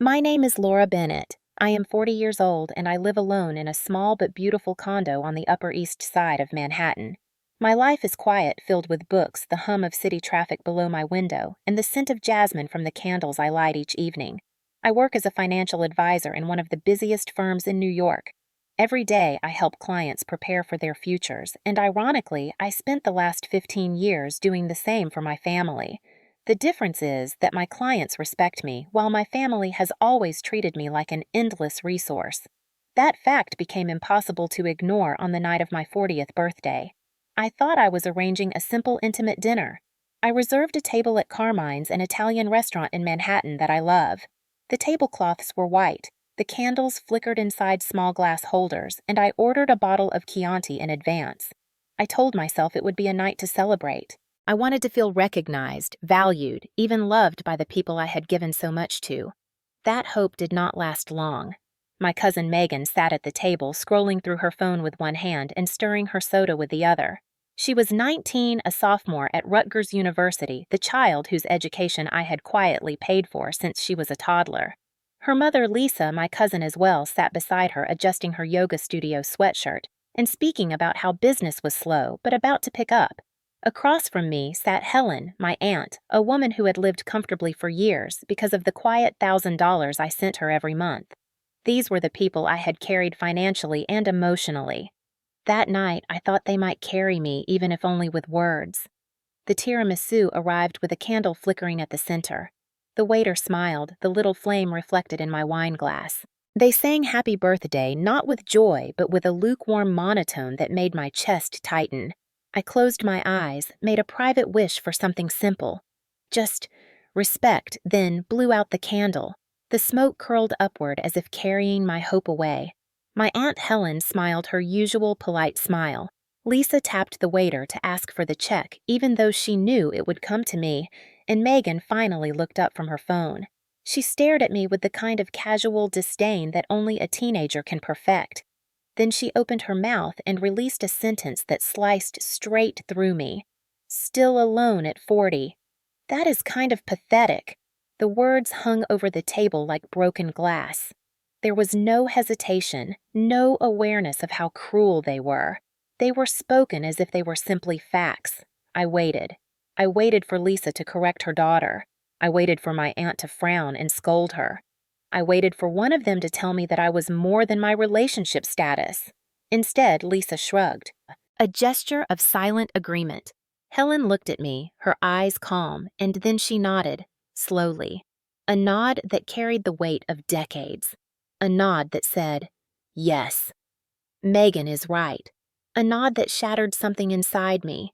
My name is Laura Bennett. I am 40 years old and I live alone in a small but beautiful condo on the Upper East Side of Manhattan. My life is quiet, filled with books, the hum of city traffic below my window, and the scent of jasmine from the candles I light each evening. I work as a financial advisor in one of the busiest firms in New York. Every day, I help clients prepare for their futures, and ironically, I spent the last 15 years doing the same for my family. The difference is that my clients respect me, while my family has always treated me like an endless resource. That fact became impossible to ignore on the night of my 40th birthday. I thought I was arranging a simple, intimate dinner. I reserved a table at Carmine's, an Italian restaurant in Manhattan that I love. The tablecloths were white, the candles flickered inside small glass holders, and I ordered a bottle of Chianti in advance. I told myself it would be a night to celebrate. I wanted to feel recognized, valued, even loved by the people I had given so much to. That hope did not last long. My cousin Megan sat at the table, scrolling through her phone with one hand and stirring her soda with the other. She was 19, a sophomore at Rutgers University, the child whose education I had quietly paid for since she was a toddler. Her mother, Lisa, my cousin as well, sat beside her adjusting her yoga studio sweatshirt and speaking about how business was slow but about to pick up. Across from me sat Helen, my aunt, a woman who had lived comfortably for years because of the quiet $1,000 I sent her every month. These were the people I had carried financially and emotionally. That night, I thought they might carry me, even if only with words. The tiramisu arrived with a candle flickering at the center. The waiter smiled, the little flame reflected in my wine glass. They sang happy birthday, not with joy, but with a lukewarm monotone that made my chest tighten. I closed my eyes, made a private wish for something simple. Just respect, then blew out the candle. The smoke curled upward as if carrying my hope away. My Aunt Helen smiled her usual polite smile. Lisa tapped the waiter to ask for the check, even though she knew it would come to me, and Megan finally looked up from her phone. She stared at me with the kind of casual disdain that only a teenager can perfect. Then she opened her mouth and released a sentence that sliced straight through me. Still alone at 40. That is kind of pathetic. The words hung over the table like broken glass. There was no hesitation, no awareness of how cruel they were. They were spoken as if they were simply facts. I waited. I waited for Lisa to correct her daughter. I waited for my aunt to frown and scold her. I waited for one of them to tell me that I was more than my relationship status. Instead, Lisa shrugged, a gesture of silent agreement. Helen looked at me, her eyes calm, and then she nodded, slowly. A nod that carried the weight of decades. A nod that said, yes, Megan is right. A nod that shattered something inside me.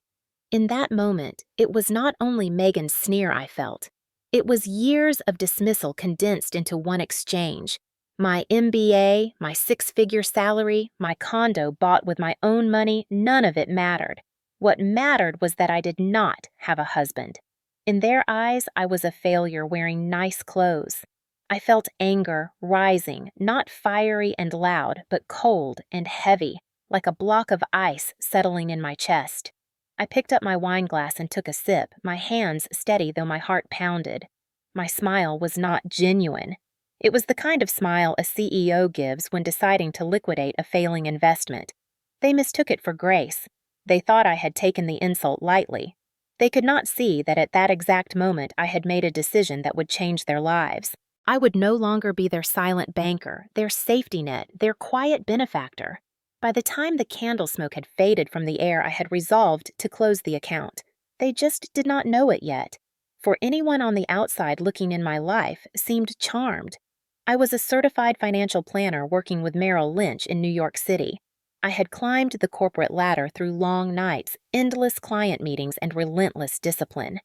In that moment, it was not only Megan's sneer I felt. It was years of dismissal condensed into one exchange. My MBA, my six-figure salary, my condo bought with my own money, none of it mattered. What mattered was that I did not have a husband. In their eyes, I was a failure wearing nice clothes. I felt anger rising, not fiery and loud, but cold and heavy, like a block of ice settling in my chest. I picked up my wine glass and took a sip, my hands steady though my heart pounded. My smile was not genuine. It was the kind of smile a CEO gives when deciding to liquidate a failing investment. They mistook it for grace. They thought I had taken the insult lightly. They could not see that at that exact moment I had made a decision that would change their lives. I would no longer be their silent banker, their safety net, their quiet benefactor. By the time the candle smoke had faded from the air, I had resolved to close the account. They just did not know it yet. For anyone on the outside looking in my life seemed charmed. I was a certified financial planner working with Merrill Lynch in New York City. I had climbed the corporate ladder through long nights, endless client meetings, and relentless discipline.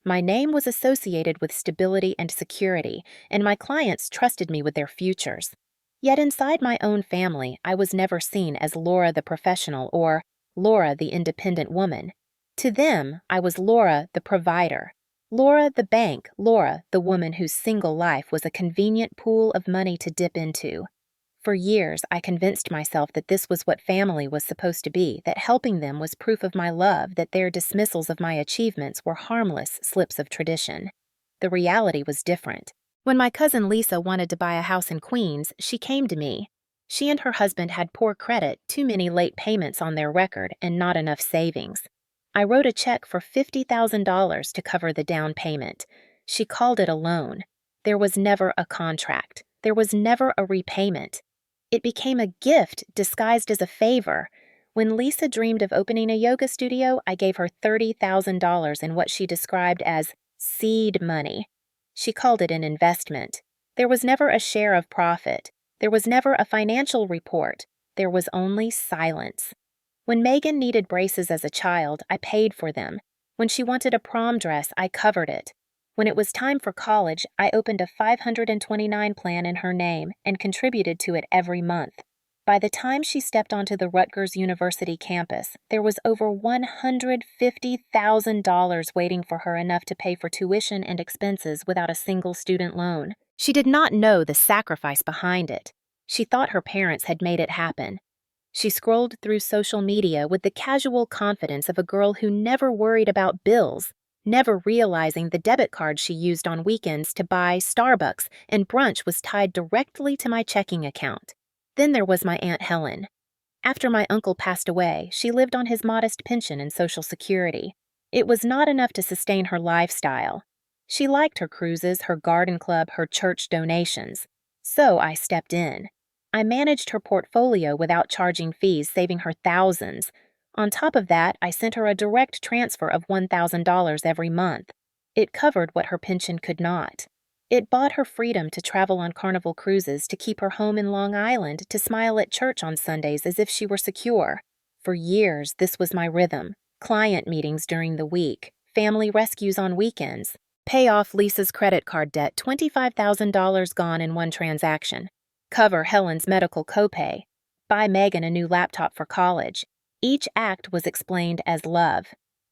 My name was associated with stability and security, and my clients trusted me with their futures. Yet inside my own family, I was never seen as Laura the professional or Laura the independent woman. To them, I was Laura the provider. Laura the bank, Laura the woman whose single life was a convenient pool of money to dip into. For years, I convinced myself that this was what family was supposed to be, that helping them was proof of my love, that their dismissals of my achievements were harmless slips of tradition. The reality was different. When my cousin Lisa wanted to buy a house in Queens, she came to me. She and her husband had poor credit, too many late payments on their record, and not enough savings. I wrote a check for $50,000 to cover the down payment. She called it a loan. There was never a contract. There was never a repayment. It became a gift disguised as a favor. When Lisa dreamed of opening a yoga studio, I gave her $30,000 in what she described as seed money. She called it an investment. There was never a share of profit. There was never a financial report. There was only silence. When Megan needed braces as a child, I paid for them. When she wanted a prom dress, I covered it. When it was time for college, I opened a 529 plan in her name and contributed to it every month. By the time she stepped onto the Rutgers University campus, there was over $150,000 waiting for her, enough to pay for tuition and expenses without a single student loan. She did not know the sacrifice behind it. She thought her parents had made it happen. She scrolled through social media with the casual confidence of a girl who never worried about bills, never realizing the debit card she used on weekends to buy Starbucks and brunch was tied directly to my checking account. Then there was my Aunt Helen. After my uncle passed away, she lived on his modest pension and Social Security. It was not enough to sustain her lifestyle. She liked her cruises, her garden club, her church donations. So I stepped in. I managed her portfolio without charging fees, saving her thousands. On top of that, I sent her a direct transfer of $1,000 every month. It covered what her pension could not. It bought her freedom to travel on Carnival cruises, to keep her home in Long Island, to smile at church on Sundays as if she were secure. For years, this was my rhythm. Client meetings during the week, family rescues on weekends, pay off Lisa's credit card debt, $25,000 gone in one transaction, cover Helen's medical copay, buy Megan a new laptop for college. Each act was explained as love.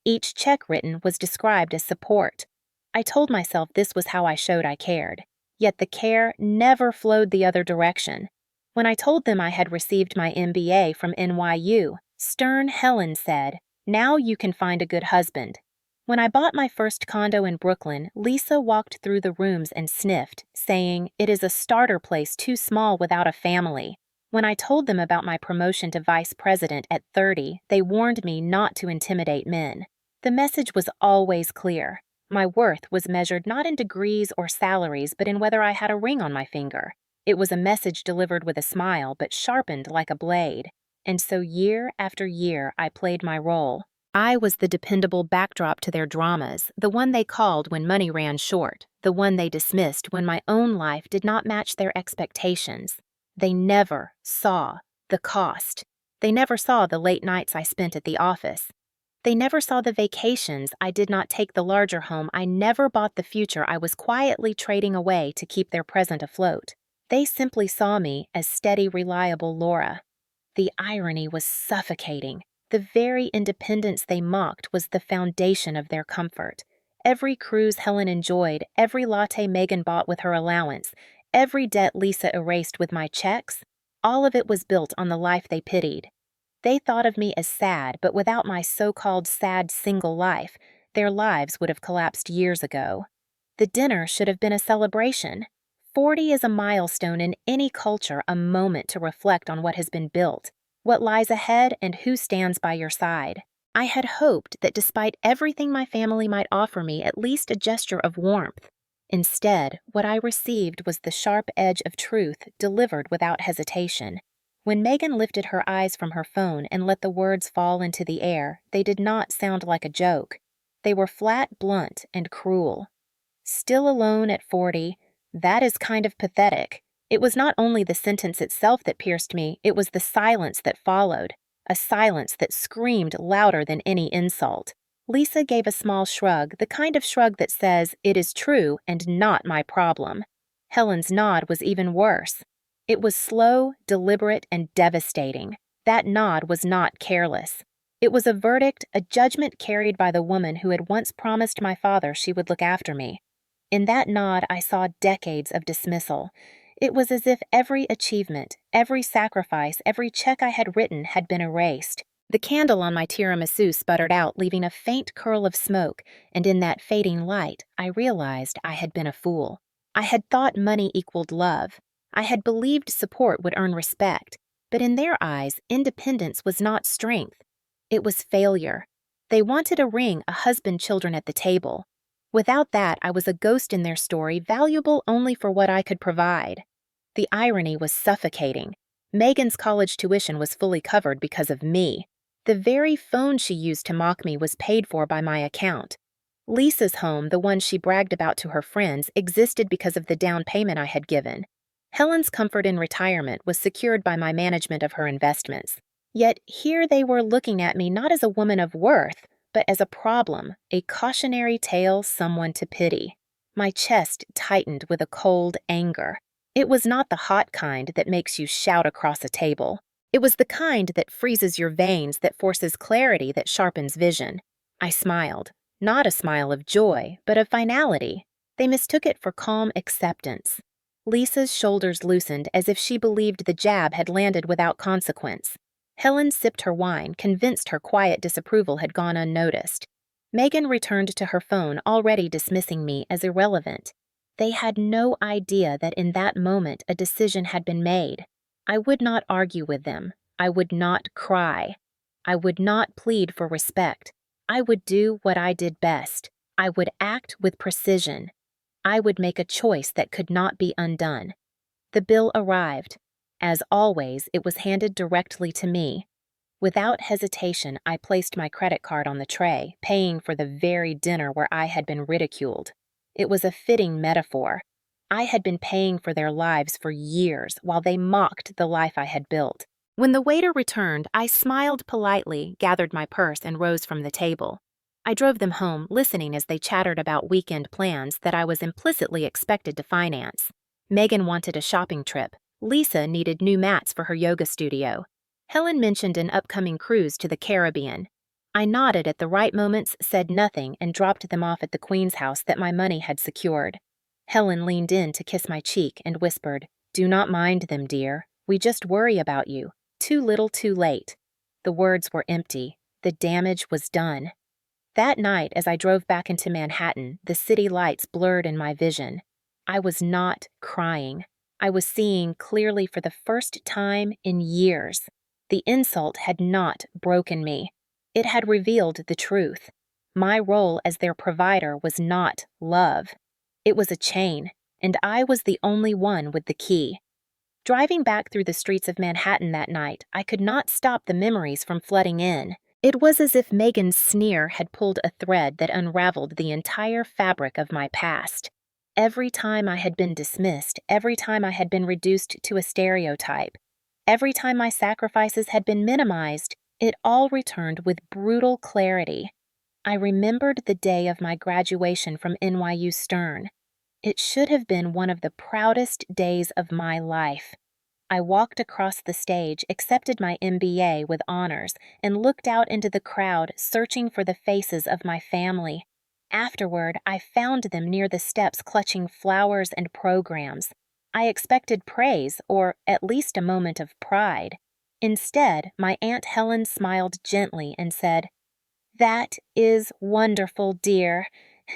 Each check written was described as support. I told myself this was how I showed I cared. Yet the care never flowed the other direction. When I told them I had received my MBA from NYU, stern Helen said, "Now you can find a good husband." When I bought my first condo in Brooklyn, Lisa walked through the rooms and sniffed, saying, "It is a starter place too small without a family." When I told them about my promotion to vice president at 30, they warned me not to intimidate men. The message was always clear. My worth was measured not in degrees or salaries, but in whether I had a ring on my finger. It was a message delivered with a smile, but sharpened like a blade. And so year after year, I played my role. I was the dependable backdrop to their dramas, the one they called when money ran short, the one they dismissed when my own life did not match their expectations. They never saw the cost. They never saw the late nights I spent at the office. They never saw the vacations I did not take, the larger home I never bought, the future I was quietly trading away to keep their present afloat. They simply saw me as steady, reliable Laura. The irony was suffocating. The very independence they mocked was the foundation of their comfort. Every cruise Helen enjoyed, every latte Megan bought with her allowance, every debt Lisa erased with my checks, all of it was built on the life they pitied. They thought of me as sad, but without my so-called sad single life, their lives would have collapsed years ago. The dinner should have been a celebration. 40 is a milestone in any culture, a moment to reflect on what has been built, what lies ahead, and who stands by your side. I had hoped that despite everything my family might offer me, at least a gesture of warmth. Instead, what I received was the sharp edge of truth delivered without hesitation. When Megan lifted her eyes from her phone and let the words fall into the air, they did not sound like a joke. They were flat, blunt, and cruel. "Still alone at 40, that is kind of pathetic." It was not only the sentence itself that pierced me, it was the silence that followed, a silence that screamed louder than any insult. Lisa gave a small shrug, the kind of shrug that says, "It is true and not my problem." Helen's nod was even worse. It was slow, deliberate, and devastating. That nod was not careless. It was a verdict, a judgment carried by the woman who had once promised my father she would look after me. In that nod, I saw decades of dismissal. It was as if every achievement, every sacrifice, every check I had written had been erased. The candle on my tiramisu sputtered out, leaving a faint curl of smoke, and in that fading light, I realized I had been a fool. I had thought money equaled love. I had believed support would earn respect, but in their eyes, independence was not strength. It was failure. They wanted a ring, a husband, children at the table. Without that, I was a ghost in their story, valuable only for what I could provide. The irony was suffocating. Megan's college tuition was fully covered because of me. The very phone she used to mock me was paid for by my account. Lisa's home, the one she bragged about to her friends, existed because of the down payment I had given. Helen's comfort in retirement was secured by my management of her investments. Yet here they were looking at me not as a woman of worth, but as a problem, a cautionary tale, someone to pity. My chest tightened with a cold anger. It was not the hot kind that makes you shout across a table. It was the kind that freezes your veins, that forces clarity, that sharpens vision. I smiled, not a smile of joy, but of finality. They mistook it for calm acceptance. Lisa's shoulders loosened as if she believed the jab had landed without consequence. Helen sipped her wine, convinced her quiet disapproval had gone unnoticed. Megan returned to her phone, already dismissing me as irrelevant. They had no idea that in that moment a decision had been made. I would not argue with them. I would not cry. I would not plead for respect. I would do what I did best. I would act with precision. I would make a choice that could not be undone. The bill arrived. As always, it was handed directly to me. Without hesitation, I placed my credit card on the tray, paying for the very dinner where I had been ridiculed. It was a fitting metaphor. I had been paying for their lives for years while they mocked the life I had built. When the waiter returned, I smiled politely, gathered my purse, and rose from the table. I drove them home, listening as they chattered about weekend plans that I was implicitly expected to finance. Megan wanted a shopping trip. Lisa needed new mats for her yoga studio. Helen mentioned an upcoming cruise to the Caribbean. I nodded at the right moments, said nothing, and dropped them off at the Queen's house that my money had secured. Helen leaned in to kiss my cheek and whispered, "Do not mind them, dear. We just worry about you. Too little, too late." The words were empty. The damage was done. That night, as I drove back into Manhattan, the city lights blurred in my vision. I was not crying. I was seeing clearly for the first time in years. The insult had not broken me. It had revealed the truth. My role as their provider was not love. It was a chain, and I was the only one with the key. Driving back through the streets of Manhattan that night, I could not stop the memories from flooding in. It was as if Megan's sneer had pulled a thread that unraveled the entire fabric of my past. Every time I had been dismissed, every time I had been reduced to a stereotype, every time my sacrifices had been minimized, it all returned with brutal clarity. I remembered the day of my graduation from NYU Stern. It should have been one of the proudest days of my life. I walked across the stage, accepted my MBA with honors, and looked out into the crowd, searching for the faces of my family. Afterward, I found them near the steps clutching flowers and programs. I expected praise, or at least a moment of pride. Instead, my Aunt Helen smiled gently and said, "That is wonderful, dear.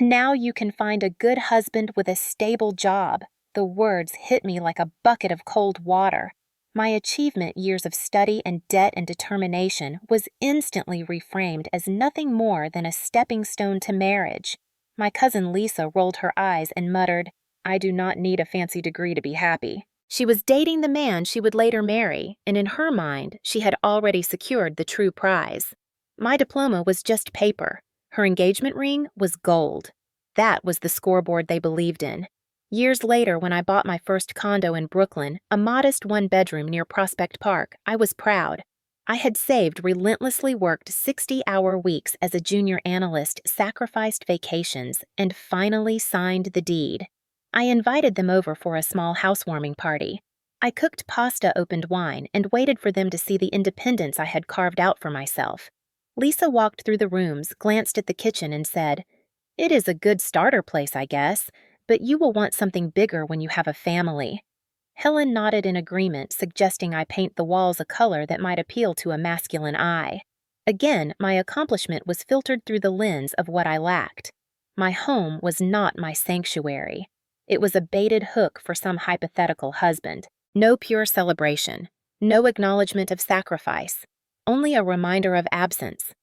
Now you can find a good husband with a stable job." The words hit me like a bucket of cold water. My achievement, years of study and debt and determination, was instantly reframed as nothing more than a stepping stone to marriage. My cousin Lisa rolled her eyes and muttered, "I do not need a fancy degree to be happy." She was dating the man she would later marry, and in her mind, she had already secured the true prize. My diploma was just paper. Her engagement ring was gold. That was the scoreboard they believed in. Years later, when I bought my first condo in Brooklyn, a modest one-bedroom near Prospect Park, I was proud. I had saved, relentlessly worked 60-hour weeks as a junior analyst, sacrificed vacations, and finally signed the deed. I invited them over for a small housewarming party. I cooked pasta, opened wine, and waited for them to see the independence I had carved out for myself. Lisa walked through the rooms, glanced at the kitchen, and said, "It is a good starter place, I guess, but you will want something bigger when you have a family." Helen nodded in agreement, suggesting I paint the walls a color that might appeal to a masculine eye. Again, my accomplishment was filtered through the lens of what I lacked. My home was not my sanctuary. It was a baited hook for some hypothetical husband. No pure celebration. No acknowledgement of sacrifice. Only a reminder of absence.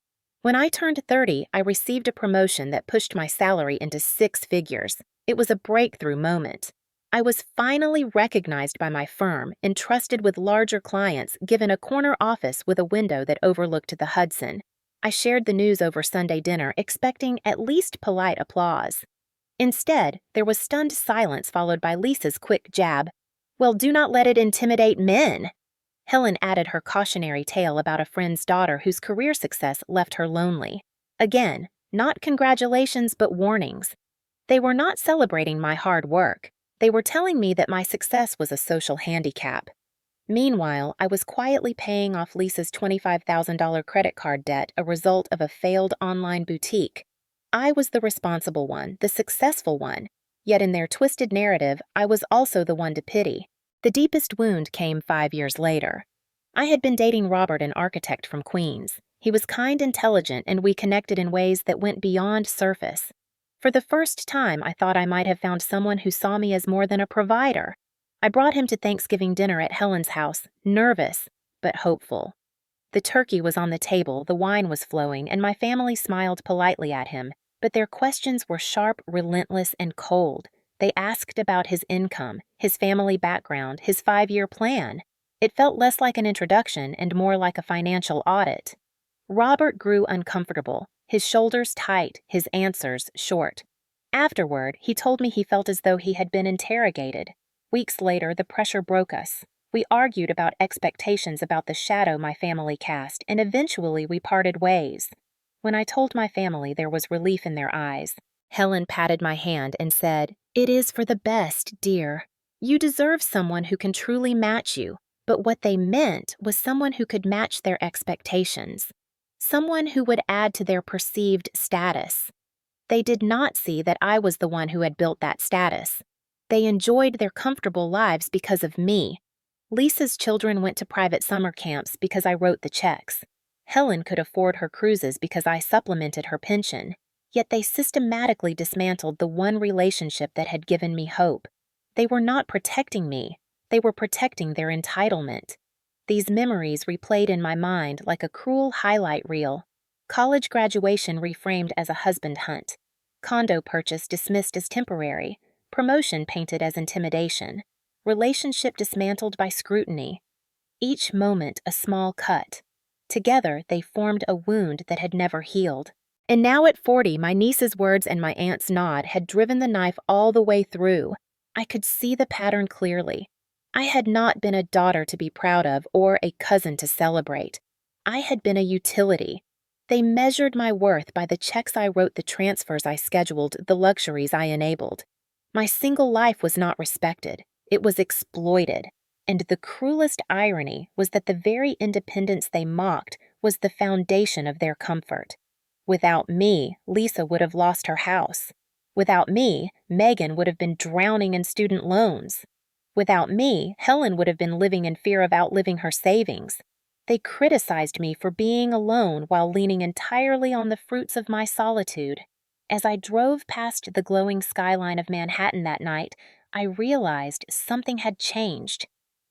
When I turned 30, I received a promotion that pushed my salary into 6 figures. It was a breakthrough moment. I was finally recognized by my firm, entrusted with larger clients, given a corner office with a window that overlooked the Hudson. I shared the news over Sunday dinner, expecting at least polite applause. Instead, there was stunned silence followed by Lisa's quick jab. "Well, do not let it intimidate men." Helen added her cautionary tale about a friend's daughter whose career success left her lonely. Again, not congratulations but warnings. They were not celebrating my hard work. They were telling me that my success was a social handicap. Meanwhile, I was quietly paying off Lisa's $25,000 credit card debt, a result of a failed online boutique. I was the responsible one, the successful one. Yet in their twisted narrative, I was also the one to pity. The deepest wound came 5 years later. I had been dating Robert, an architect from Queens. He was kind, intelligent, and we connected in ways that went beyond surface. For the first time, I thought I might have found someone who saw me as more than a provider. I brought him to Thanksgiving dinner at Helen's house, nervous, but hopeful. The turkey was on the table, the wine was flowing, and my family smiled politely at him, but their questions were sharp, relentless, and cold. They asked about his income, his family background, his 5-year plan. It felt less like an introduction and more like a financial audit. Robert grew uncomfortable, his shoulders tight, his answers short. Afterward, he told me he felt as though he had been interrogated. Weeks later, the pressure broke us. We argued about expectations about the shadow my family cast, and eventually we parted ways. When I told my family, there was relief in their eyes. Helen patted my hand and said, "It is for the best, dear. You deserve someone who can truly match you." But what they meant was someone who could match their expectations. Someone who would add to their perceived status. They did not see that I was the one who had built that status. They enjoyed their comfortable lives because of me. Lisa's children went to private summer camps because I wrote the checks. Helen could afford her cruises because I supplemented her pension. Yet they systematically dismantled the one relationship that had given me hope. They were not protecting me. They were protecting their entitlement. These memories replayed in my mind like a cruel highlight reel. College graduation reframed as a husband hunt. Condo purchase dismissed as temporary. Promotion painted as intimidation. Relationship dismantled by scrutiny. Each moment a small cut. Together, they formed a wound that had never healed. And now at 40, my niece's words and my aunt's nod had driven the knife all the way through. I could see the pattern clearly. I had not been a daughter to be proud of or a cousin to celebrate. I had been a utility. They measured my worth by the checks I wrote, the transfers I scheduled, the luxuries I enabled. My single life was not respected. It was exploited. And the cruelest irony was that the very independence they mocked was the foundation of their comfort. Without me, Lisa would have lost her house. Without me, Megan would have been drowning in student loans. Without me, Helen would have been living in fear of outliving her savings. They criticized me for being alone while leaning entirely on the fruits of my solitude. As I drove past the glowing skyline of Manhattan that night, I realized something had changed.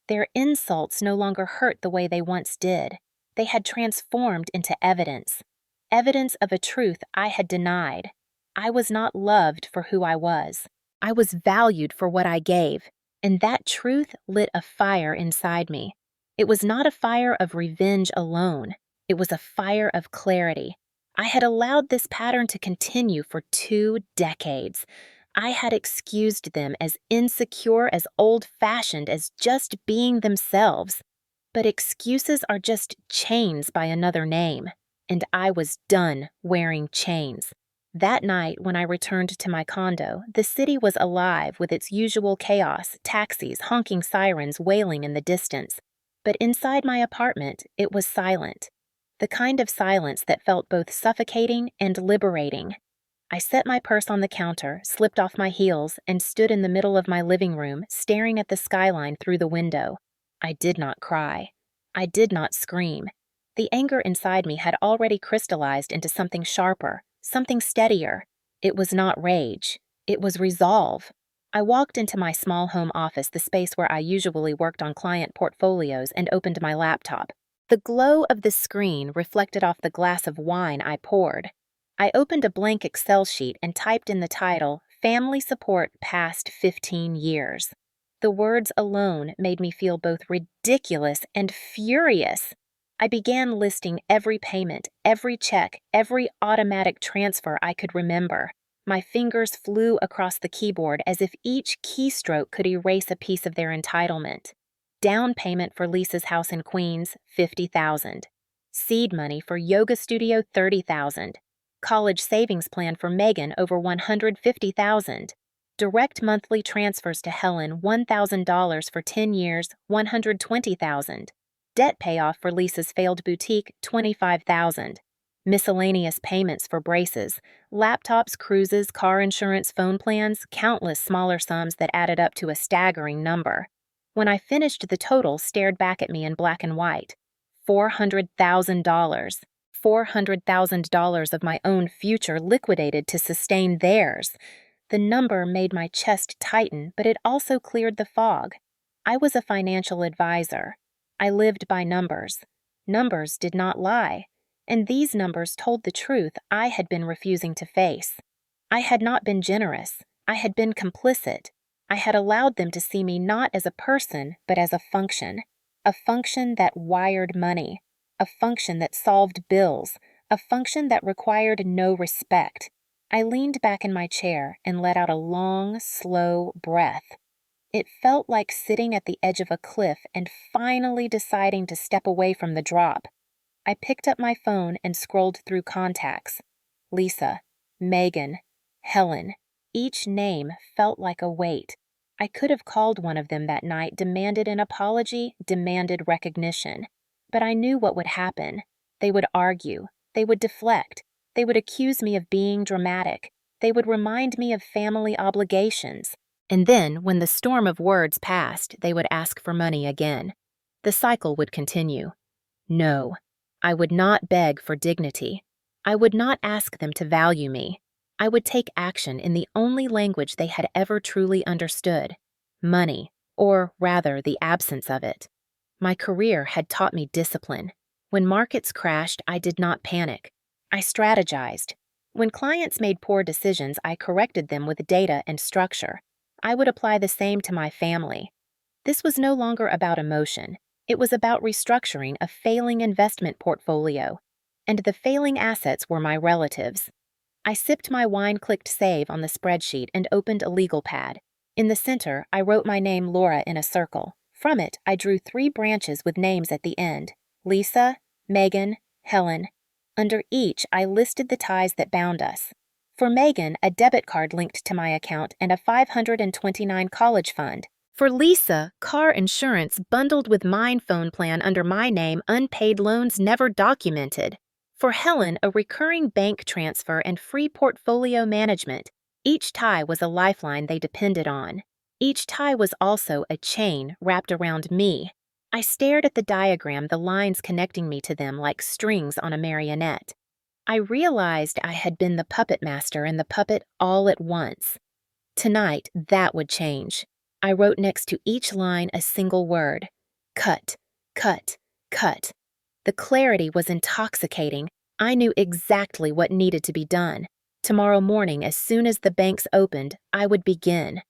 Their insults no longer hurt the way they once did. They had transformed into evidence. Evidence of a truth I had denied. I was not loved for who I was. I was valued for what I gave. And that truth lit a fire inside me. It was not a fire of revenge alone. It was a fire of clarity. I had allowed this pattern to continue for 2 decades. I had excused them as insecure, as old-fashioned as just being themselves. But excuses are just chains by another name. And I was done wearing chains. That night, when I returned to my condo, the city was alive with its usual chaos, taxis, honking sirens wailing in the distance. But inside my apartment, it was silent. The kind of silence that felt both suffocating and liberating. I set my purse on the counter, slipped off my heels, and stood in the middle of my living room, staring at the skyline through the window. I did not cry. I did not scream. The anger inside me had already crystallized into something sharper. Something steadier. It was not rage. It was resolve. I walked into my small home office, the space where I usually worked on client portfolios, and opened my laptop. The glow of the screen reflected off the glass of wine I poured. I opened a blank Excel sheet and typed in the title, Family Support Past 15 Years. The words alone made me feel both ridiculous and furious. I began listing every payment, every check, every automatic transfer I could remember. My fingers flew across the keyboard as if each keystroke could erase a piece of their entitlement. Down payment for Lisa's house in Queens, $50,000. Seed money for yoga studio, $30,000. College savings plan for Megan, over $150,000. Direct monthly transfers to Helen, $1,000 for 10 years, $120,000. Debt payoff for Lisa's failed boutique, $25,000. Miscellaneous payments for braces, laptops, cruises, car insurance, phone plans, countless smaller sums that added up to a staggering number. When I finished, the total stared back at me in black and white. $400,000. $400,000 of my own future liquidated to sustain theirs. The number made my chest tighten, but it also cleared the fog. I was a financial advisor. I lived by numbers. Numbers did not lie. And these numbers told the truth I had been refusing to face. I had not been generous. I had been complicit. I had allowed them to see me not as a person, but as a function that wired money, a function that solved bills, a function that required no respect. I leaned back in my chair and let out a long, slow breath. It felt like sitting at the edge of a cliff and finally deciding to step away from the drop. I picked up my phone and scrolled through contacts. Lisa, Megan, Helen. Each name felt like a weight. I could have called one of them that night, demanded an apology, demanded recognition. But I knew what would happen. They would argue. They would deflect. They would accuse me of being dramatic. They would remind me of family obligations. And then, when the storm of words passed, they would ask for money again. The cycle would continue. No. I would not beg for dignity. I would not ask them to value me. I would take action in the only language they had ever truly understood: money, or rather the absence of it. My career had taught me discipline. When markets crashed, I did not panic. I strategized. When clients made poor decisions, I corrected them with data and structure. I would apply the same to my family. This was no longer about emotion. It was about restructuring a failing investment portfolio, and the failing assets were my relatives. I sipped my wine, clicked save on the spreadsheet, and opened a legal pad. In the center, I wrote my name, Laura, in a circle. From it, I drew 3 branches with names at the end: Lisa, Megan, Helen. Under each, I listed the ties that bound us. For Megan, a debit card linked to my account and a $529 college fund. For Lisa, car insurance bundled with mine phone plan under my name, unpaid loans never documented. For Helen, a recurring bank transfer and free portfolio management. Each tie was a lifeline they depended on. Each tie was also a chain wrapped around me. I stared at the diagram, the lines connecting me to them like strings on a marionette. I realized I had been the puppet master and the puppet all at once. Tonight, that would change. I wrote next to each line a single word: cut, cut, cut. The clarity was intoxicating. I knew exactly what needed to be done. Tomorrow morning, as soon as the banks opened, I would begin.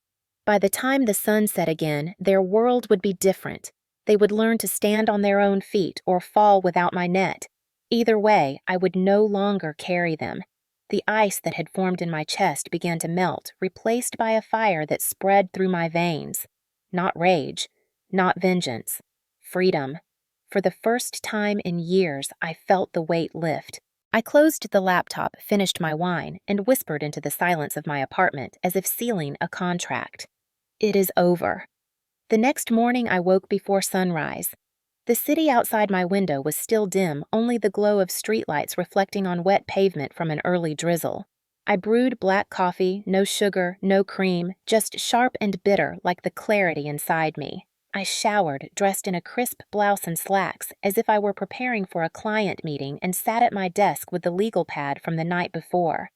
By the time the sun set again, their world would be different. They would learn to stand on their own feet or fall without my net. Either way, I would no longer carry them. The ice that had formed in my chest began to melt, replaced by a fire that spread through my veins. Not rage, not vengeance. Freedom. For the first time in years, I felt the weight lift. I closed the laptop, finished my wine, and whispered into the silence of my apartment as if sealing a contract. It is over. The next morning, I woke before sunrise. The city outside my window was still dim, only the glow of streetlights reflecting on wet pavement from an early drizzle. I brewed black coffee, no sugar, no cream, just sharp and bitter like the clarity inside me. I showered, dressed in a crisp blouse and slacks, as if I were preparing for a client meeting, and sat at my desk with the legal pad from the night before.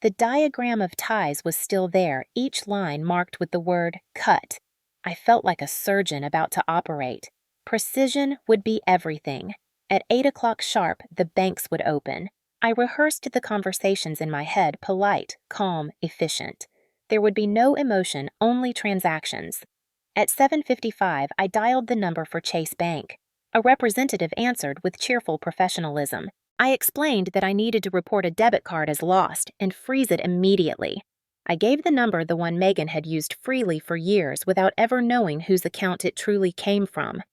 The diagram of ties was still there, each line marked with the word cut. I felt like a surgeon about to operate. Precision would be everything. At 8 o'clock sharp, the banks would open. I rehearsed the conversations in my head, polite, calm, efficient. There would be no emotion, only transactions. At 7:55, I dialed the number for Chase Bank. A representative answered with cheerful professionalism. I explained that I needed to report a debit card as lost and freeze it immediately. I gave the number, the one Megan had used freely for years without ever knowing whose account it truly came from.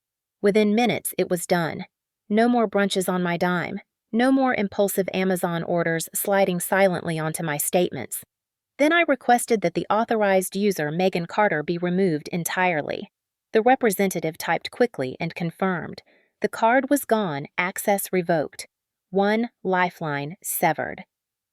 Within minutes, it was done. No more brunches on my dime. No more impulsive Amazon orders sliding silently onto my statements. Then I requested that the authorized user, Megan Carter, be removed entirely. The representative typed quickly and confirmed. The card was gone, access revoked. One lifeline severed.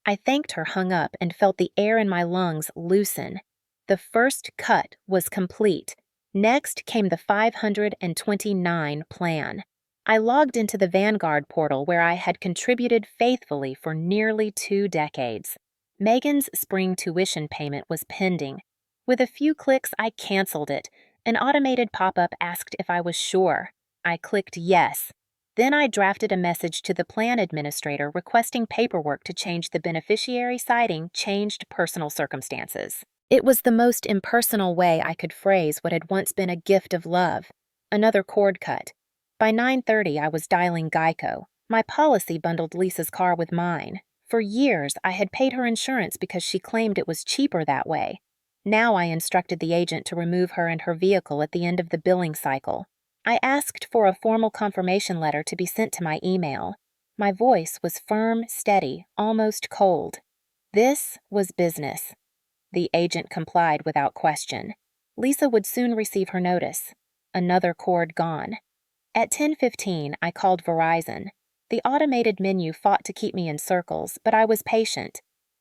I thanked her, hung up, and felt the air in my lungs loosen. The first cut was complete. Next came the 529 plan. I logged into the Vanguard portal where I had contributed faithfully for nearly 2 decades. Megan's spring tuition payment was pending. With a few clicks, I canceled it. An automated pop-up asked if I was sure. I clicked yes. Then I drafted a message to the plan administrator requesting paperwork to change the beneficiary citing changed personal circumstances. It was the most impersonal way I could phrase what had once been a gift of love. Another cord cut. By 9:30, I was dialing Geico. My policy bundled Lisa's car with mine. For years, I had paid her insurance because she claimed it was cheaper that way. Now I instructed the agent to remove her and her vehicle at the end of the billing cycle. I asked for a formal confirmation letter to be sent to my email. My voice was firm, steady, almost cold. This was business. The agent complied without question. Lisa would soon receive her notice. Another cord gone. At 10:15, I called Verizon. The automated menu fought to keep me in circles, but I was patient.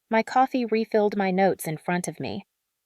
My coffee refilled my notes in front of me.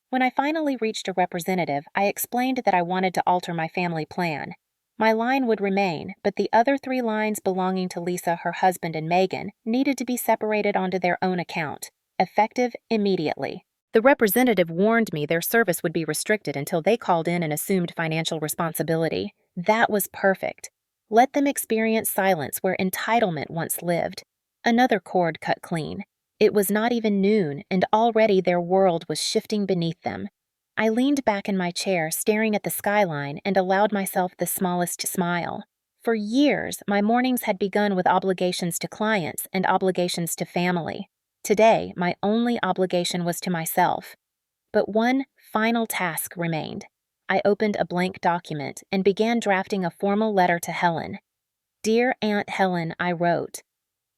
When I finally reached a representative, I explained that I wanted to alter my family plan. My line would remain, but the other 3 lines belonging to Lisa, her husband, and Megan needed to be separated onto their own account, effective immediately. The representative warned me their service would be restricted until they called in and assumed financial responsibility. That was perfect. Let them experience silence where entitlement once lived. Another cord cut clean. It was not even noon, and already their world was shifting beneath them. I leaned back in my chair, staring at the skyline, and allowed myself the smallest smile. For years, my mornings had begun with obligations to clients and obligations to family. Today, my only obligation was to myself. But one final task remained. I opened a blank document and began drafting a formal letter to Helen. Dear Aunt Helen, I wrote,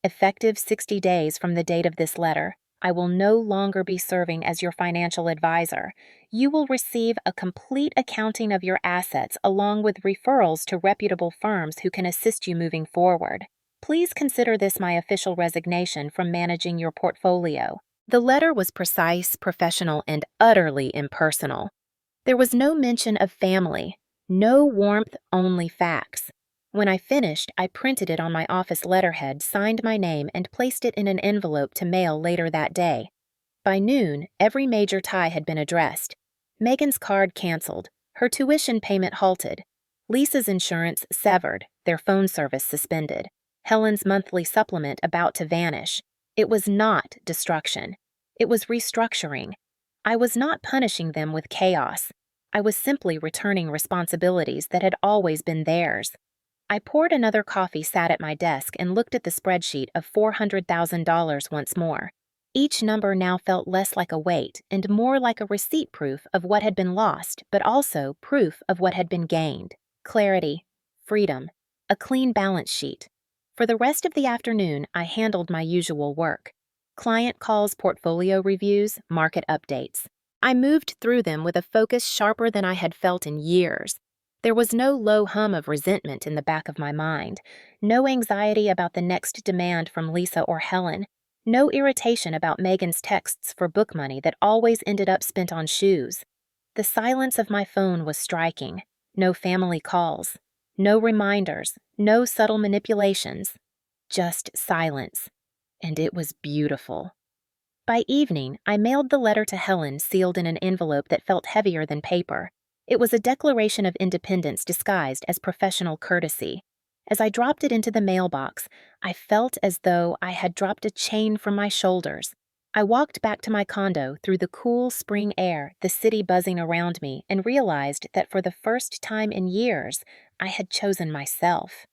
effective 60 days from the date of this letter, I will no longer be serving as your financial advisor. You will receive a complete accounting of your assets along with referrals to reputable firms who can assist you moving forward. Please consider this my official resignation from managing your portfolio. The letter was precise, professional, and utterly impersonal. There was no mention of family, no warmth, only facts. When I finished, I printed it on my office letterhead, signed my name, and placed it in an envelope to mail later that day. By noon, every major tie had been addressed. Megan's card canceled, her tuition payment halted, Lisa's insurance severed, their phone service suspended, Helen's monthly supplement about to vanish. It was not destruction. It was restructuring. I was not punishing them with chaos. I was simply returning responsibilities that had always been theirs. I poured another coffee, sat at my desk, and looked at the spreadsheet of $400,000 once more. Each number now felt less like a weight and more like a receipt proof of what had been lost, but also proof of what had been gained. Clarity, freedom, a clean balance sheet. For the rest of the afternoon, I handled my usual work. Client calls, portfolio reviews, market updates. I moved through them with a focus sharper than I had felt in years. There was no low hum of resentment in the back of my mind, no anxiety about the next demand from Lisa or Helen, no irritation about Megan's texts for book money that always ended up spent on shoes. The silence of my phone was striking. No family calls, no reminders, no subtle manipulations, just silence. And it was beautiful. By evening, I mailed the letter to Helen sealed in an envelope that felt heavier than paper. It was a declaration of independence disguised as professional courtesy. As I dropped it into the mailbox, I felt as though I had dropped a chain from my shoulders. I walked back to my condo through the cool spring air, the city buzzing around me, and realized that for the first time in years, I had chosen myself.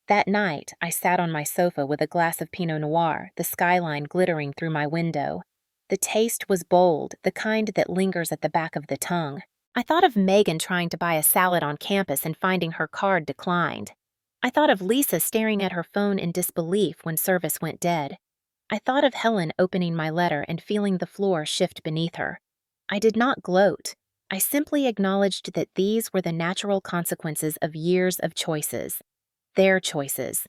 That night, I sat on my sofa with a glass of Pinot Noir, the skyline glittering through my window. The taste was bold, the kind that lingers at the back of the tongue. I thought of Megan trying to buy a salad on campus and finding her card declined. I thought of Lisa staring at her phone in disbelief when service went dead. I thought of Helen opening my letter and feeling the floor shift beneath her. I did not gloat. I simply acknowledged that these were the natural consequences of years of choices. Their choices.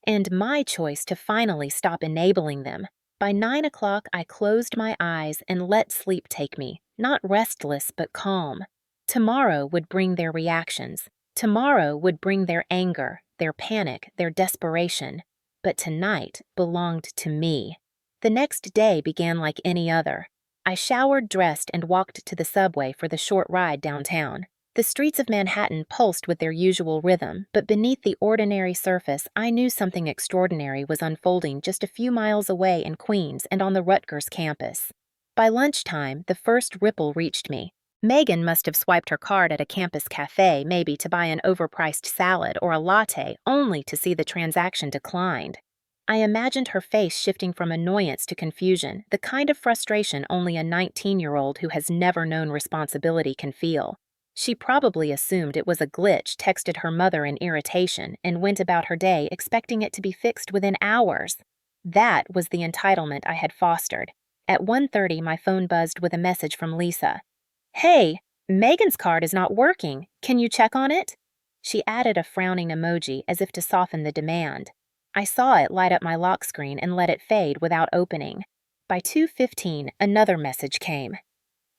And my choice to finally stop enabling them. By 9 o'clock, I closed my eyes and let sleep take me, not restless but calm. Tomorrow would bring their reactions. Tomorrow would bring their anger, their panic, their desperation. But tonight belonged to me. The next day began like any other. I showered, dressed, and walked to the subway for the short ride downtown. The streets of Manhattan pulsed with their usual rhythm, but beneath the ordinary surface, I knew something extraordinary was unfolding just a few miles away in Queens and on the Rutgers campus. By lunchtime, the first ripple reached me. Megan must have swiped her card at a campus cafe, maybe to buy an overpriced salad or a latte, only to see the transaction declined. I imagined her face shifting from annoyance to confusion, the kind of frustration only a 19-year-old who has never known responsibility can feel. She probably assumed it was a glitch, texted her mother in irritation, and went about her day expecting it to be fixed within hours. That was the entitlement I had fostered. At 1:30, my phone buzzed with a message from Lisa. "Hey, Megan's card is not working. Can you check on it?" She added a frowning emoji as if to soften the demand. I saw it light up my lock screen and let it fade without opening. By 2:15, another message came.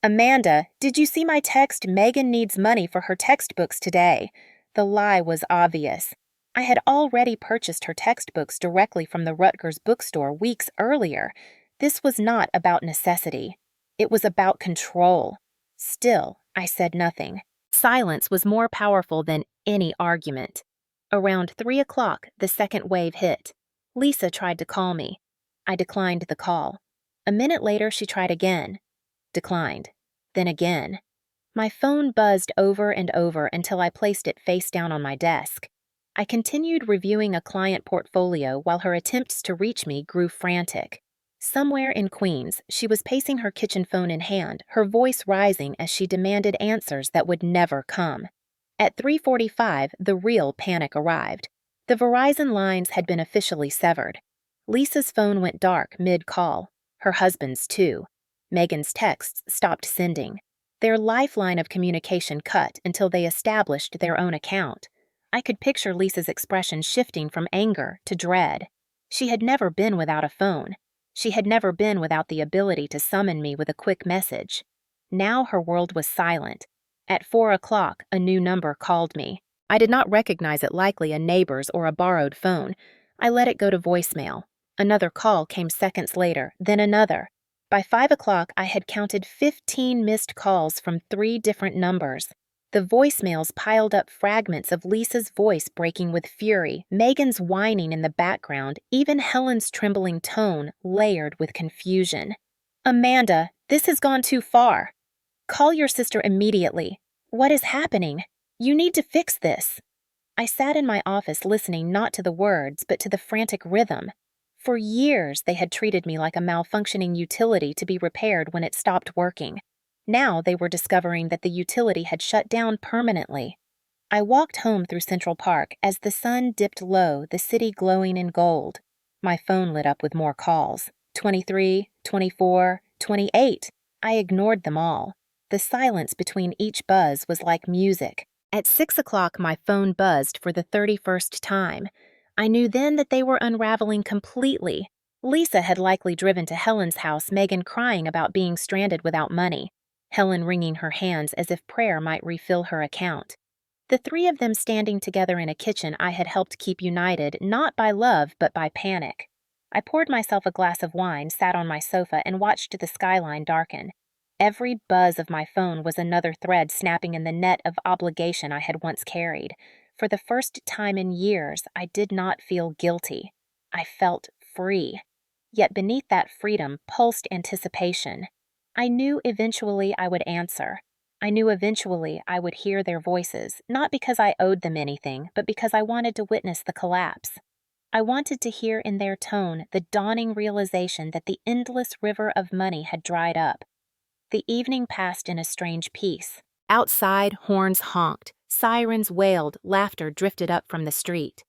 "Amanda, did you see my text? Megan needs money for her textbooks today." The lie was obvious. I had already purchased her textbooks directly from the Rutgers bookstore weeks earlier. This was not about necessity. It was about control. Still, I said nothing. Silence was more powerful than any argument. Around 3 o'clock, the second wave hit. Lisa tried to call me. I declined the call. A minute later, she tried again. Declined. Then again. My phone buzzed over and over until I placed it face down on my desk. I continued reviewing a client portfolio while her attempts to reach me grew frantic. Somewhere in Queens, she was pacing her kitchen phone in hand, her voice rising as she demanded answers that would never come. At 3:45, the real panic arrived. The Verizon lines had been officially severed. Lisa's phone went dark mid-call. Her husband's too. Megan's texts stopped sending. Their lifeline of communication cut until they established their own account. I could picture Lisa's expression shifting from anger to dread. She had never been without a phone. She had never been without the ability to summon me with a quick message. Now her world was silent. At 4 o'clock, a new number called me. I did not recognize it, likely a neighbor's or a borrowed phone. I let it go to voicemail. Another call came seconds later, then another. By 5 o'clock, I had counted 15 missed calls from 3 different numbers. The voicemails piled up fragments of Lisa's voice breaking with fury, Megan's whining in the background, even Helen's trembling tone layered with confusion. "Amanda, this has gone too far. Call your sister immediately. What is happening? You need to fix this." I sat in my office listening not to the words, but to the frantic rhythm. For years, they had treated me like a malfunctioning utility to be repaired when it stopped working. Now they were discovering that the utility had shut down permanently. I walked home through Central Park as the sun dipped low, the city glowing in gold. My phone lit up with more calls. 23, 24, 28. I ignored them all. The silence between each buzz was like music. At 6 o'clock, my phone buzzed for the 31st time. I knew then that they were unraveling completely. Lisa had likely driven to Helen's house, Megan crying about being stranded without money. Helen wringing her hands as if prayer might refill her account. The 3 of them standing together in a kitchen I had helped keep united not by love but by panic. I poured myself a glass of wine, sat on my sofa, and watched the skyline darken. Every buzz of my phone was another thread snapping in the net of obligation I had once carried. For the first time in years, I did not feel guilty. I felt free. Yet beneath that freedom pulsed anticipation. I knew eventually I would answer. I knew eventually I would hear their voices, not because I owed them anything, but because I wanted to witness the collapse. I wanted to hear in their tone the dawning realization that the endless river of money had dried up. The evening passed in a strange peace. Outside, horns honked, sirens wailed, laughter drifted up from the street.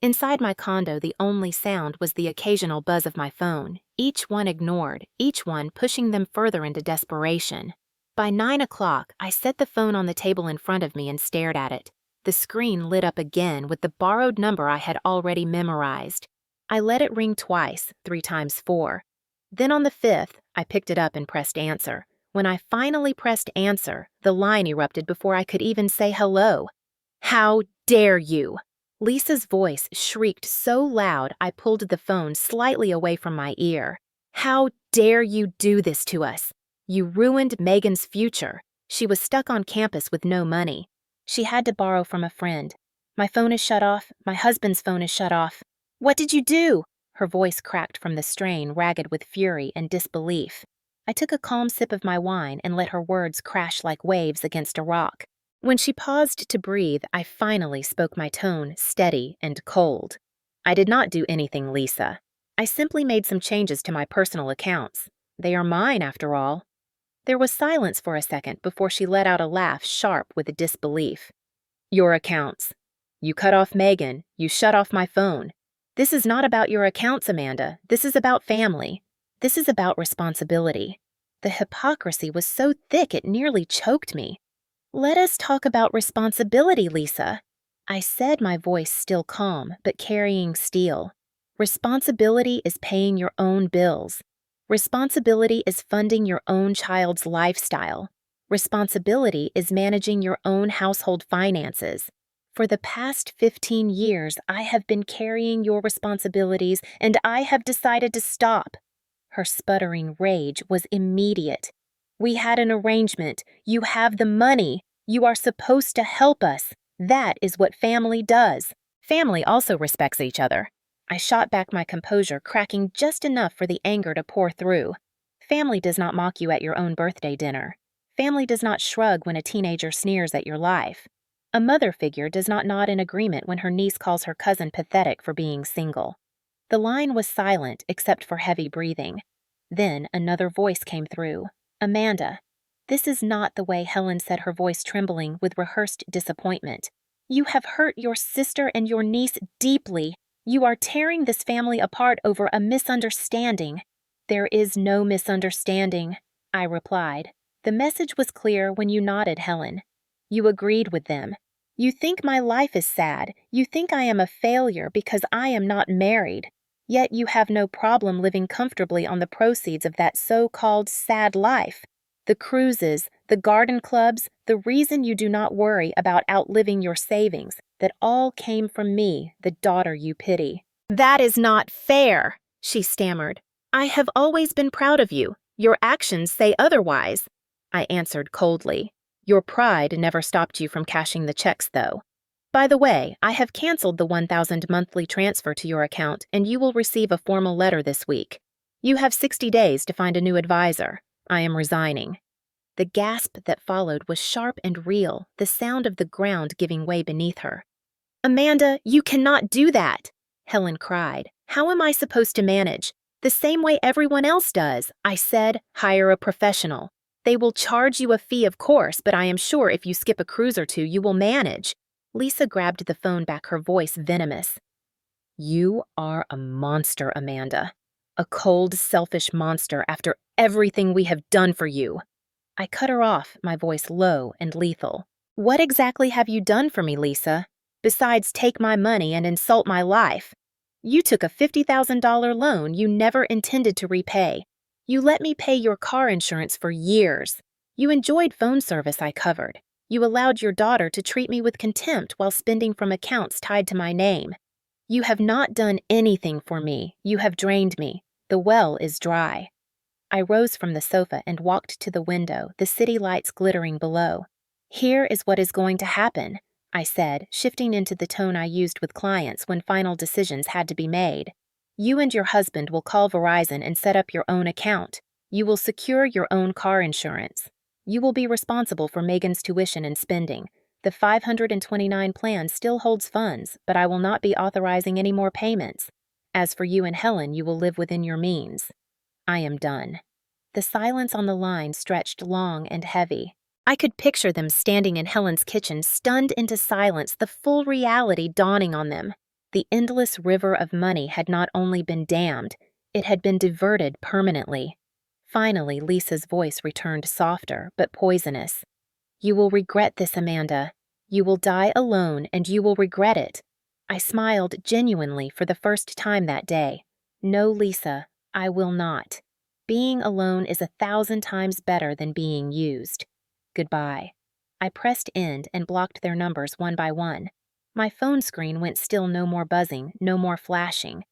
Inside my condo, the only sound was the occasional buzz of my phone, each one ignored, each one pushing them further into desperation. By 9 o'clock, I set the phone on the table in front of me and stared at it. The screen lit up again with the borrowed number I had already memorized. I let it ring twice, 3 times 4. Then on the 5th, I picked it up and pressed answer. When I finally pressed answer, the line erupted before I could even say hello. "How dare you!" Lisa's voice shrieked so loud I pulled the phone slightly away from my ear. "How dare you do this to us? You ruined Megan's future. She was stuck on campus with no money. She had to borrow from a friend. My phone is shut off. My husband's phone is shut off. What did you do?" Her voice cracked from the strain, ragged with fury and disbelief. I took a calm sip of my wine and let her words crash like waves against a rock. When she paused to breathe, I finally spoke, my tone steady and cold. "I did not do anything, Lisa. I simply made some changes to my personal accounts. They are mine, after all." There was silence for a second before she let out a laugh sharp with disbelief. "Your accounts. You cut off Megan. You shut off my phone. This is not about your accounts, Amanda. This is about family. This is about responsibility." The hypocrisy was so thick it nearly choked me. "Let us talk about responsibility, Lisa," I said, my voice still calm, but carrying steel. Responsibility is paying your own bills. Responsibility is funding your own child's lifestyle. Responsibility is managing your own household finances. For the past 15 years, I have been carrying your responsibilities, and I have decided to stop. Her sputtering rage was immediate. "We had an arrangement. You have the money. You are supposed to help us. That is what family does. Family also respects each other." I shot back my composure, cracking just enough for the anger to pour through. Family does not mock you at your own birthday dinner. Family does not shrug when a teenager sneers at your life. A mother figure does not nod in agreement when her niece calls her cousin pathetic for being single. The line was silent except for heavy breathing. Then another voice came through. "Amanda." This is not the way Helen said, her voice trembling with rehearsed disappointment. "You have hurt your sister and your niece deeply. You are tearing this family apart over a misunderstanding." "There is no misunderstanding," I replied. "The message was clear when you nodded, Helen. You agreed with them. You think my life is sad. You think I am a failure because I am not married. Yet you have no problem living comfortably on the proceeds of that so-called sad life. The cruises, the garden clubs, the reason you do not worry about outliving your savings, that all came from me, the daughter you pity." "That is not fair," she stammered. "I have always been proud of you. Your actions say otherwise." I answered coldly. "Your pride never stopped you from cashing the checks, though. By the way, I have canceled the $1,000 monthly transfer to your account, and you will receive a formal letter this week. You have 60 days to find a new advisor. I am resigning." The gasp that followed was sharp and real, the sound of the ground giving way beneath her. "Amanda, you cannot do that," Helen cried. "How am I supposed to manage?" "The same way everyone else does," I said. "Hire a professional. They will charge you a fee, of course, but I am sure if you skip a cruise or two, you will manage." Lisa grabbed the phone back, her voice venomous. "You are a monster, Amanda. A cold, selfish monster after everything we have done for you." I cut her off, my voice low and lethal. "What exactly have you done for me, Lisa? Besides take my money and insult my life? You took a $50,000 loan you never intended to repay. You let me pay your car insurance for years. You enjoyed phone service I covered. You allowed your daughter to treat me with contempt while spending from accounts tied to my name. You have not done anything for me. You have drained me. The well is dry. I rose from the sofa and walked to the window, the city lights glittering below. Here is what is going to happen, I said, shifting into the tone I used with clients when final decisions had to be made. You and your husband will call Verizon and set up your own account. You will secure your own car insurance. You will be responsible for Megan's tuition and spending. The 529 plan still holds funds, but I will not be authorizing any more payments. As for you and Helen, you will live within your means. I am done. The silence on the line stretched long and heavy. I could picture them standing in Helen's kitchen, stunned into silence, the full reality dawning on them. The endless river of money had not only been dammed, it had been diverted permanently. Finally, Lisa's voice returned softer, but poisonous. You will regret this, Amanda. You will die alone, and you will regret it. I smiled genuinely for the first time that day. No, Lisa, I will not. Being alone is 1,000 times better than being used. Goodbye. I pressed end and blocked their numbers one by one. My phone screen went still, no more buzzing, no more flashing.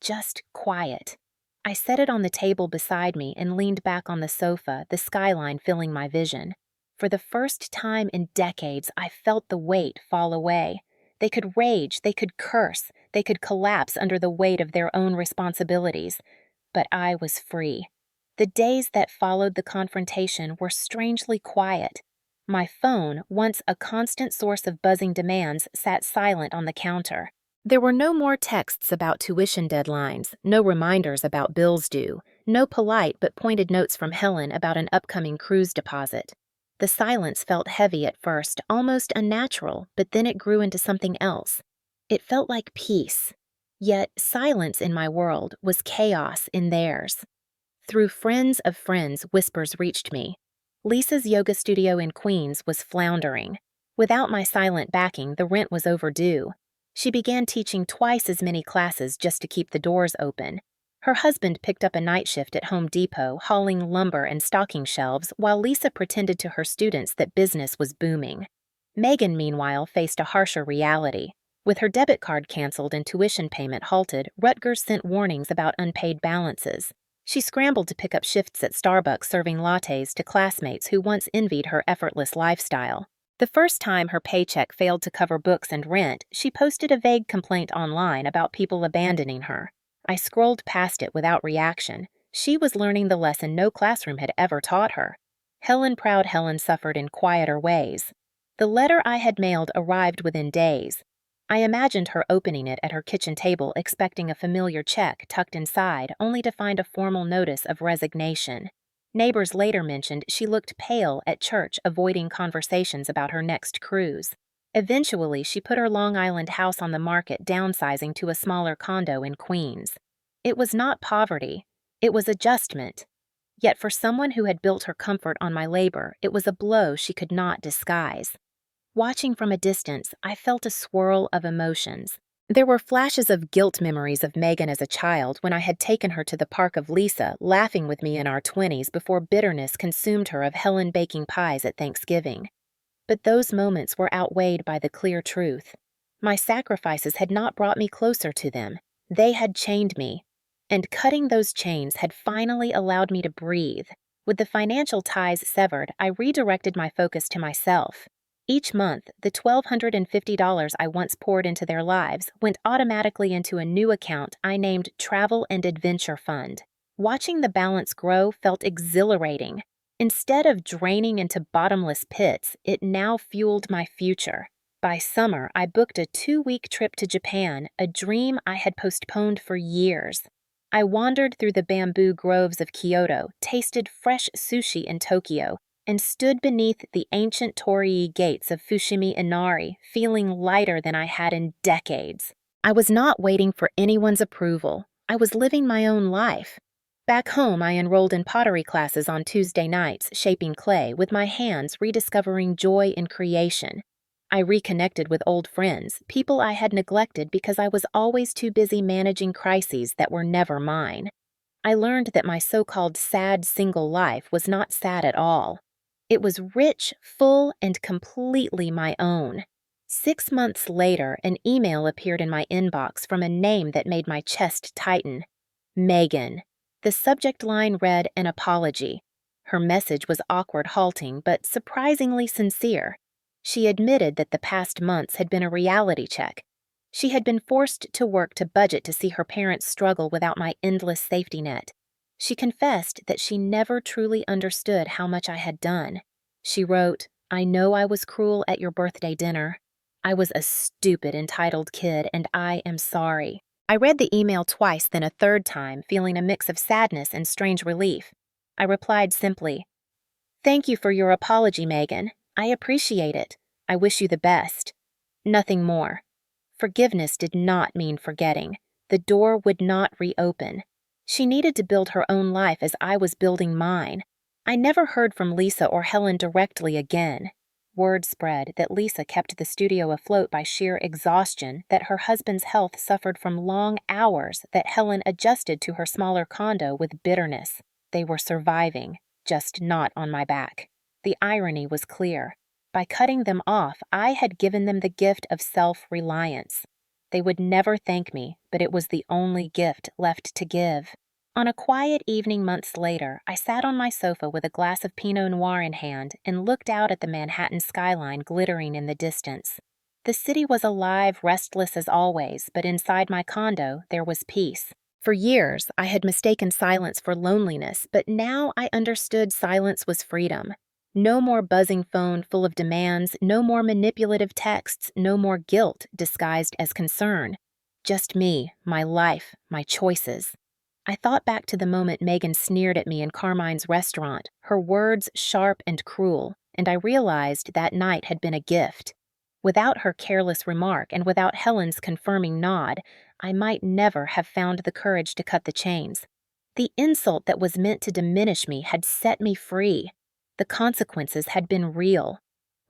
Just quiet. I set it on the table beside me and leaned back on the sofa, the skyline filling my vision. For the first time in decades, I felt the weight fall away. They could rage, they could curse, they could collapse under the weight of their own responsibilities. But I was free. The days that followed the confrontation were strangely quiet. My phone, once a constant source of buzzing demands, sat silent on the counter. There were no more texts about tuition deadlines, no reminders about bills due, no polite but pointed notes from Helen about an upcoming cruise deposit. The silence felt heavy at first, almost unnatural, but then it grew into something else. It felt like peace. Yet silence in my world was chaos in theirs. Through friends of friends, whispers reached me. Lisa's yoga studio in Queens was floundering. Without my silent backing, the rent was overdue. She began teaching twice as many classes just to keep the doors open. Her husband picked up a night shift at Home Depot, hauling lumber and stocking shelves, while Lisa pretended to her students that business was booming. Megan, meanwhile, faced a harsher reality. With her debit card canceled and tuition payment halted, Rutgers sent warnings about unpaid balances. She scrambled to pick up shifts at Starbucks serving lattes to classmates who once envied her effortless lifestyle. The first time her paycheck failed to cover books and rent, she posted a vague complaint online about people abandoning her. I scrolled past it without reaction. She was learning the lesson no classroom had ever taught her. Proud Helen suffered in quieter ways. The letter I had mailed arrived within days. I imagined her opening it at her kitchen table, expecting a familiar check tucked inside, only to find a formal notice of resignation. Neighbors later mentioned she looked pale at church, avoiding conversations about her next cruise. Eventually, she put her Long Island house on the market, downsizing to a smaller condo in Queens. It was not poverty. It was adjustment. Yet for someone who had built her comfort on my labor, it was a blow she could not disguise. Watching from a distance, I felt a swirl of emotions. There were flashes of guilt memories of Megan as a child when I had taken her to the park of Lisa, laughing with me in our 20s before bitterness consumed her of Helen baking pies at Thanksgiving. But those moments were outweighed by the clear truth. My sacrifices had not brought me closer to them. They had chained me. And cutting those chains had finally allowed me to breathe. With the financial ties severed, I redirected my focus to myself. Each month, the $1,250 I once poured into their lives went automatically into a new account I named Travel and Adventure Fund. Watching the balance grow felt exhilarating. Instead of draining into bottomless pits, it now fueled my future. By summer, I booked a 2-week trip to Japan, a dream I had postponed for years. I wandered through the bamboo groves of Kyoto, tasted fresh sushi in Tokyo, and stood beneath the ancient torii gates of Fushimi Inari, feeling lighter than I had in decades. I was not waiting for anyone's approval. I was living my own life. Back home, I enrolled in pottery classes on Tuesday nights, shaping clay, with my hands rediscovering joy in creation. I reconnected with old friends, people I had neglected because I was always too busy managing crises that were never mine. I learned that my so-called sad single life was not sad at all. It was rich, full, and completely my own. 6 months later, an email appeared in my inbox from a name that made my chest tighten. Megan. The subject line read an apology. Her message was awkward, halting, but surprisingly sincere. She admitted that the past months had been a reality check. She had been forced to work to budget to see her parents struggle without my endless safety net. She confessed that she never truly understood how much I had done. She wrote, "I know I was cruel at your birthday dinner. I was a stupid, entitled kid, and I am sorry." I read the email twice, then a third time, feeling a mix of sadness and strange relief. I replied simply, "Thank you for your apology, Megan. I appreciate it. I wish you the best." Nothing more. Forgiveness did not mean forgetting. The door would not reopen. She needed to build her own life as I was building mine. I never heard from Lisa or Helen directly again. Word spread that Lisa kept the studio afloat by sheer exhaustion, that her husband's health suffered from long hours, that Helen adjusted to her smaller condo with bitterness. They were surviving, just not on my back. The irony was clear. By cutting them off, I had given them the gift of self-reliance. They would never thank me, but it was the only gift left to give. On a quiet evening months later, I sat on my sofa with a glass of Pinot Noir in hand and looked out at the Manhattan skyline glittering in the distance. The city was alive, restless as always, but inside my condo, there was peace. For years, I had mistaken silence for loneliness, but now I understood silence was freedom. No more buzzing phone full of demands, no more manipulative texts, no more guilt disguised as concern. Just me, my life, my choices. I thought back to the moment Megan sneered at me in Carmine's restaurant, her words sharp and cruel, and I realized that night had been a gift. Without her careless remark and without Helen's confirming nod, I might never have found the courage to cut the chains. The insult that was meant to diminish me had set me free. The consequences had been real.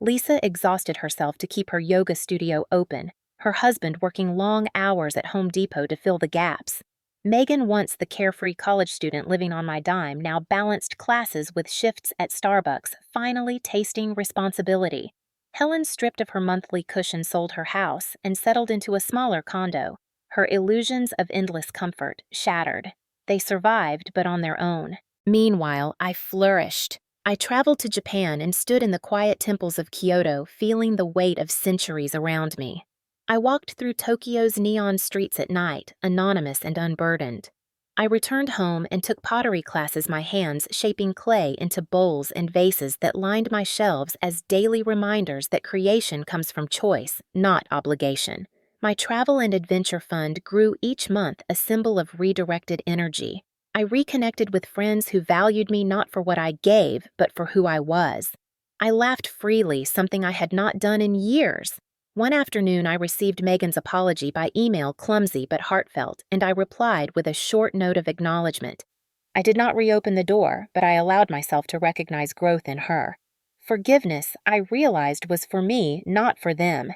Lisa exhausted herself to keep her yoga studio open, her husband working long hours at Home Depot to fill the gaps. Megan, once the carefree college student living on my dime, now balanced classes with shifts at Starbucks, finally tasting responsibility. Helen stripped of her monthly cushion, sold her house, and settled into a smaller condo. Her illusions of endless comfort shattered. They survived, but on their own. Meanwhile, I flourished. I traveled to Japan and stood in the quiet temples of Kyoto, feeling the weight of centuries around me. I walked through Tokyo's neon streets at night, anonymous and unburdened. I returned home and took pottery classes, my hands shaping clay into bowls and vases that lined my shelves as daily reminders that creation comes from choice, not obligation. My travel and adventure fund grew each month, a symbol of redirected energy. I reconnected with friends who valued me not for what I gave, but for who I was. I laughed freely, something I had not done in years. One afternoon, I received Megan's apology by email, clumsy but heartfelt, and I replied with a short note of acknowledgement. I did not reopen the door, but I allowed myself to recognize growth in her. Forgiveness, I realized, was for me, not for them.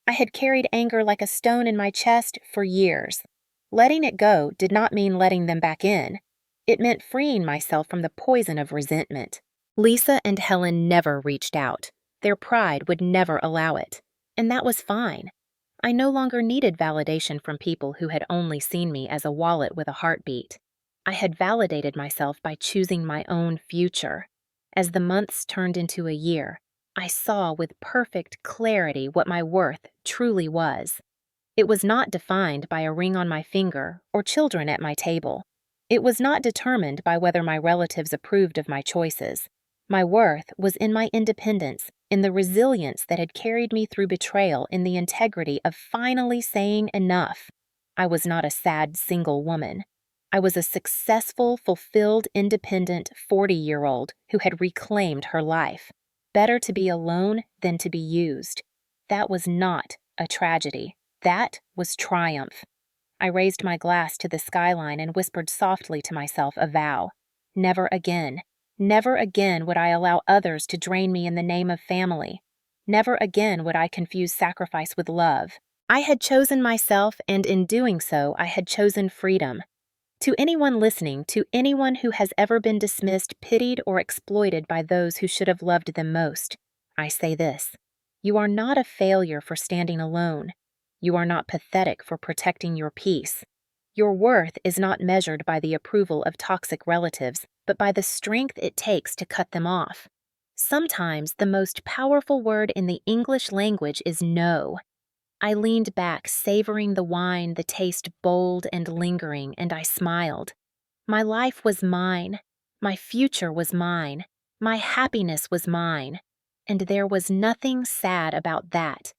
I had carried anger like a stone in my chest for years. Letting it go did not mean letting them back in. It meant freeing myself from the poison of resentment. Lisa and Helen never reached out. Their pride would never allow it. And that was fine. I no longer needed validation from people who had only seen me as a wallet with a heartbeat. I had validated myself by choosing my own future. As the months turned into a year, I saw with perfect clarity what my worth truly was. It was not defined by a ring on my finger or children at my table. It was not determined by whether my relatives approved of my choices. My worth was in my independence, in the resilience that had carried me through betrayal, in the integrity of finally saying enough. I was not a sad single woman. I was a successful, fulfilled, independent 40-year-old who had reclaimed her life. Better to be alone than to be used. That was not a tragedy. That was triumph. I raised my glass to the skyline and whispered softly to myself a vow. Never again. Never again would I allow others to drain me in the name of family. Never again would I confuse sacrifice with love. I had chosen myself, and in doing so, I had chosen freedom. To anyone listening, to anyone who has ever been dismissed, pitied, or exploited by those who should have loved them most, I say this: You are not a failure for standing alone. You are not pathetic for protecting your peace. Your worth is not measured by the approval of toxic relatives, but by the strength it takes to cut them off. Sometimes the most powerful word in the English language is no. I leaned back, savoring the wine, the taste bold and lingering, and I smiled. My life was mine. My future was mine. My happiness was mine. And there was nothing sad about that.